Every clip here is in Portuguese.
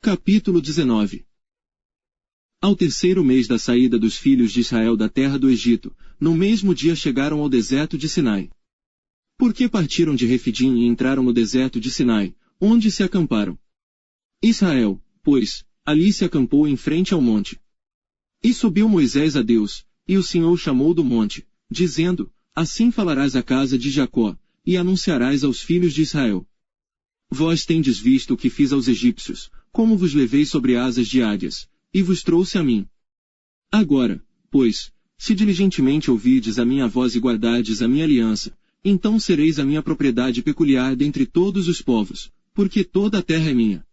Capítulo 19. Ao terceiro mês da saída dos filhos de Israel da terra do Egito, no mesmo dia chegaram ao deserto de Sinai. Porque partiram de Refidim e entraram no deserto de Sinai, onde se acamparam. Israel, pois, ali se acampou em frente ao monte. E subiu Moisés a Deus, e o Senhor chamou do monte, dizendo: Assim falarás à casa de Jacó, e anunciarás aos filhos de Israel. Vós tendes visto o que fiz aos egípcios, como vos levei sobre asas de águias, e vos trouxe a mim. Agora, pois, se diligentemente ouvirdes a minha voz e guardardes a minha aliança, então sereis a minha propriedade peculiar dentre todos os povos, porque toda a terra é minha.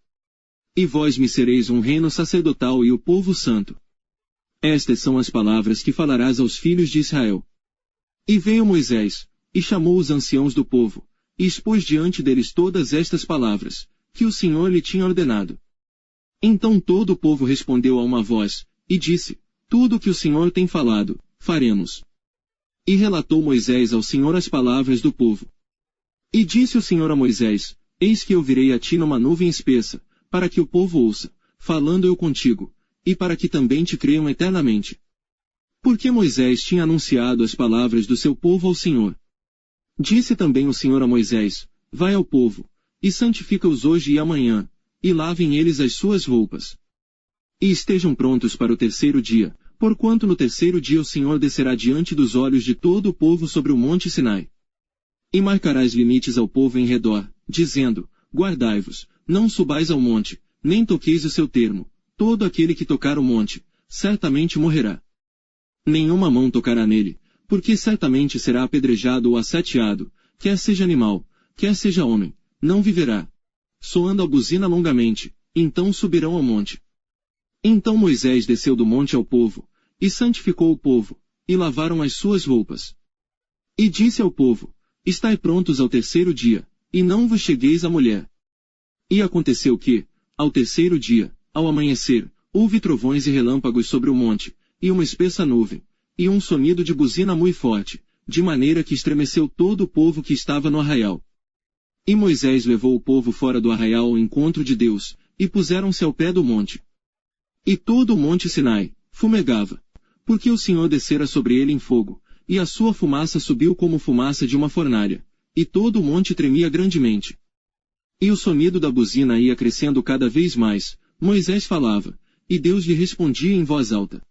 E vós me sereis um reino sacerdotal e o povo santo. Estas são as palavras que falarás aos filhos de Israel. E veio Moisés, e chamou os anciãos do povo, e expôs diante deles todas estas palavras, que o Senhor lhe tinha ordenado. Então todo o povo respondeu a uma voz, e disse: Tudo o que o Senhor tem falado, faremos. E relatou Moisés ao Senhor as palavras do povo. E disse o Senhor a Moisés: Eis que eu virei a ti numa nuvem espessa, para que o povo ouça, falando eu contigo, e para que também te creiam eternamente. Porque Moisés tinha anunciado as palavras do seu povo ao Senhor. Disse também o Senhor a Moisés: Vai ao povo, e santifica-os hoje e amanhã, e lavem eles as suas roupas. E estejam prontos para o terceiro dia, porquanto no terceiro dia o Senhor descerá diante dos olhos de todo o povo sobre o monte Sinai. E marcarás limites ao povo em redor, dizendo: Guardai-vos, não subais ao monte, nem toqueis o seu termo, todo aquele que tocar o monte, certamente morrerá. Nenhuma mão tocará nele, porque certamente será apedrejado ou asseteado, quer seja animal, quer seja homem, não viverá. Soando a buzina longamente, então subirão ao monte. Então Moisés desceu do monte ao povo, e santificou o povo, e lavaram as suas roupas. E disse ao povo: Estai prontos ao terceiro dia, e não vos chegueis à mulher. E aconteceu que, ao terceiro dia, ao amanhecer, houve trovões e relâmpagos sobre o monte, e uma espessa nuvem, e um sonido de buzina muito forte, de maneira que estremeceu todo o povo que estava no arraial. E Moisés levou o povo fora do arraial ao encontro de Deus, e puseram-se ao pé do monte. E todo o monte Sinai fumegava, porque o Senhor descera sobre ele em fogo, e a sua fumaça subiu como fumaça de uma fornalha, e todo o monte tremia grandemente. E o sonido da buzina ia crescendo cada vez mais, Moisés falava, e Deus lhe respondia em voz alta.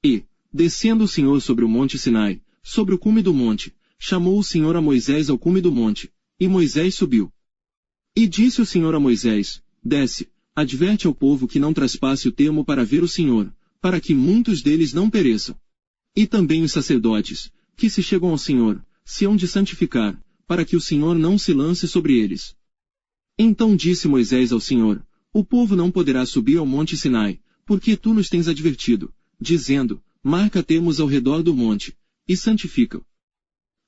E, descendo o Senhor sobre o monte Sinai, sobre o cume do monte, chamou o Senhor a Moisés ao cume do monte, e Moisés subiu. E disse o Senhor a Moisés: Desce, adverte ao povo que não traspasse o termo para ver o Senhor, para que muitos deles não pereçam. E também os sacerdotes, que se chegam ao Senhor, se hão de santificar, para que o Senhor não se lance sobre eles. Então disse Moisés ao Senhor: O povo não poderá subir ao monte Sinai, porque tu nos tens advertido, dizendo: Marca termos ao redor do monte, e santifica-o.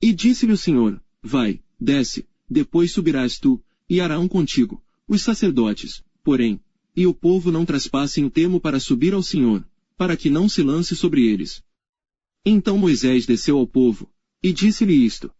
E disse-lhe o Senhor: Vai, desce, depois subirás tu, e Arão contigo, os sacerdotes, porém, e o povo não traspassem o termo para subir ao Senhor, para que não se lance sobre eles. Então Moisés desceu ao povo, e disse-lhe isto: